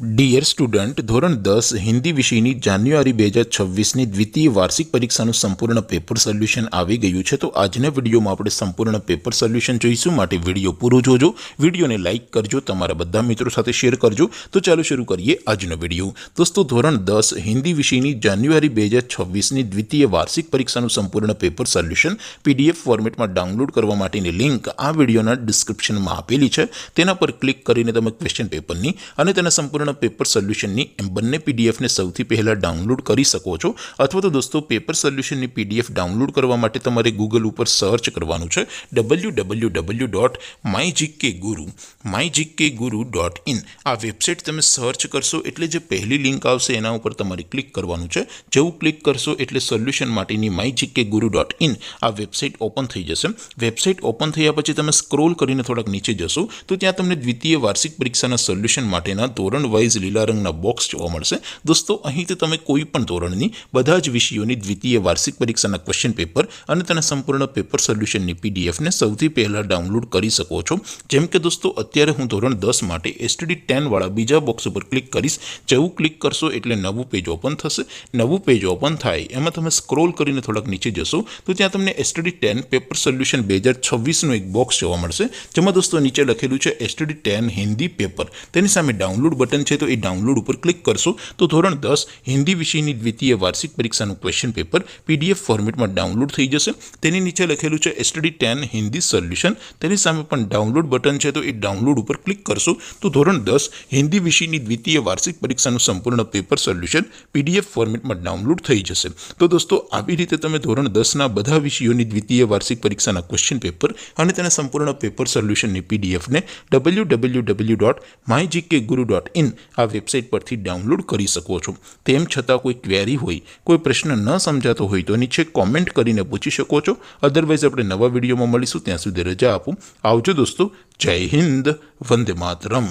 Dear student, ધોરણ 10 હિન્દી વિષયની જાન્યુઆરી 2026ની દ્વિતીય વાર્ષિક પરીક્ષાનું સંપૂર્ણ પેપર સોલ્યુશન આવી ગયું છે। તો આજના વિડીયોમાં આપણે સંપૂર્ણ પેપર સોલ્યુશન જોઈશું, માટે વિડીયો પૂરો જોજો, વિડીયોને લાઇક કરજો, તમારા બધા મિત્રો સાથે શેર કરજો। તો ચાલો શરૂ કરીએ આજનો વિડીયો। દોસ્તો, ધોરણ 10 હિન્દી વિષયની જાન્યુઆરી 2026ની દ્વિતીય વાર્ષિક પરીક્ષાનું સંપૂર્ણ પેપર સોલ્યુશન પીડીએફ ફોર્મેટમાં ડાઉનલોડ કરવા માટેની લિંક આ વિડીયોના ડિસ્ક્રિપ્શનમાં આપેલી છે। તેના પર ક્લિક કરીને તમે ક્વેશ્ચન પેપરની અને તેના સંપૂર્ણ પેપર સોલ્યુશનની બંને પીડીએફને સૌથી પહેલાં ડાઉનલોડ કરી શકો છો। અથવા તો દોસ્તો, પેપર સોલ્યુશનની પીડીએફ ડાઉનલોડ કરવા માટે તમારે ગૂગલ ઉપર સર્ચ કરવાનું છે www.mygkguru.in। આ વેબસાઇટ તમે સર્ચ કરશો એટલે જે પહેલી લિંક આવશે એના ઉપર તમારે ક્લિક કરવાનું છે। જેવું ક્લિક કરશો એટલે સોલ્યુશન માટેની mygkguru.in આ વેબસાઇટ ઓપન થઈ જશે। વેબસાઇટ ઓપન થયા પછી તમે સ્ક્રોલ કરીને થોડાક નીચે જશો તો ત્યાં તમને દ્વિતીય વાર્ષિક પરીક્ષાના સોલ્યુશન માટેના ધોરણ વાઇઝ લીલા રંગના બોક્સ જોવા મળશે। દોસ્તો, અહીંથી તમે કોઈ પણ ધોરણની બધા જ વિષયોની દ્વિતીય વાર્ષિક પરીક્ષાના ક્વેશ્ચન પેપર અને તેના સંપૂર્ણ પેપર સોલ્યુશનની પીડીએફને સૌથી પહેલાં ડાઉનલોડ કરી શકો છો। જેમ કે દોસ્તો, અત્યારે હું ધોરણ 10 માટે STD 10 વાળા બીજા બોક્સ ઉપર ક્લિક કરીશ। જેવું ક્લિક કરશો એટલે નવું પેજ ઓપન થશે। નવું પેજ ઓપન થાય એમાં તમે સ્ક્રોલ કરીને થોડાક નીચે જશો તો ત્યાં તમને STD 10 પેપર સોલ્યુશન 2026નું એક બોક્સ જોવા મળશે, જેમાં દોસ્તો નીચે લખેલું છે STD 10 હિન્દી પેપર। તેની સામે ડાઉનલોડ બટન છે, તો એ ડાઉનલોડ ઉપર ક્લિક કરશો તો ધોરણ 10 હિન્દી વિષયની દ્વિતીય વાર્ષિક પરીક્ષાનું ક્વેશ્ચન પેપર પીડીએફ ફોર્મેટમાં ડાઉનલોડ થઈ જશે। તેની નીચે લખેલું છે STD 10 હિન્દી સોલ્યુશન, તેની સામે પણ ડાઉનલોડ બટન છે, તો એ ડાઉનલોડ ઉપર ક્લિક કરશો તો ધોરણ 10 હિન્દી વિષયની દ્વિતીય વાર્ષિક પરીક્ષાનું સંપૂર્ણ પેપર સોલ્યુશન પીડીએફ ફોર્મેટમાં ડાઉનલોડ થઈ જશે। તો દોસ્તો, આવી રીતે તમે ધોરણ 10ના બધા વિષયોની દ્વિતીય વાર્ષિક પરીક્ષાના ક્વેશ્ચન પેપર અને તેના સંપૂર્ણ પેપર સોલ્યુશનની પીડીએફને www.mygkguru.in આ વેબસાઇટ પરથી ડાઉનલોડ કરી શકો છો। તેમ છતાં કોઈ ક્વેરી હોય, કોઈ પ્રશ્ન ન સમજાતો હોય તો નીચે કોમેન્ટ કરીને પૂછી શકો છો। અધરવાઇઝ આપણે નવા વિડીયોમાં મળીશું, ત્યાં સુધી રજા આપો। આવજો દોસ્તો, જય હિન્દ, વંદે માતરમ।